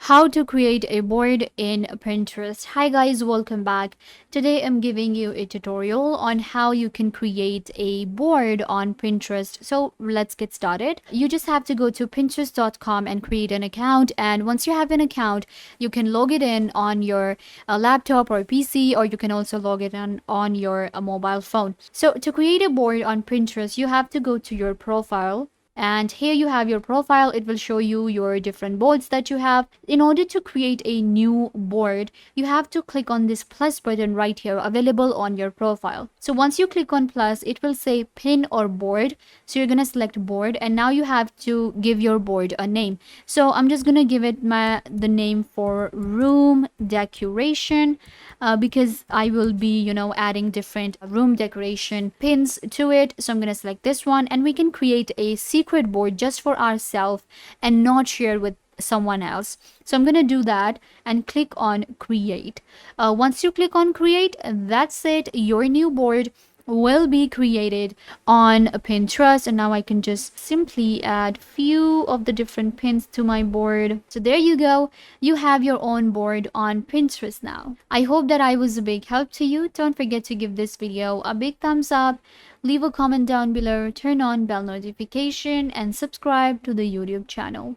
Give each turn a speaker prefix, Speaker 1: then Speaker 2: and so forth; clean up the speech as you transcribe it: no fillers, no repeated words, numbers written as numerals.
Speaker 1: How to create a board in Pinterest. Hi guys, welcome back. Today I'm giving you a tutorial on how you can create a board on Pinterest. So let's get started. You just have to go to pinterest.com and create an account, and once you have an account you can log it in on your laptop or PC, or you can also log it on your mobile phone. So to create a board on Pinterest, you have to go to your profile, and here you have your profile. It will show you your different boards that you have. In order to create a new board, you have to click on this plus button right here available on your profile. So once you click on plus, it will say pin or board. So you're gonna select board, and now you have to give your board a name. So I'm just gonna give it the name for room decoration, because I will be adding different room decoration pins to it. So I'm gonna select this one, and we can create a secret board just for ourselves and not share with someone else. So I'm gonna do that and click on create. Once you click on create, that's it, your new board will be created on Pinterest. And now I can just simply add few of the different pins to my board. So there you go, you have your own board on Pinterest now. I hope that I was a big help to you. Don't forget to give this video a big thumbs up, leave a comment down below, turn on bell notification, and subscribe to the YouTube channel.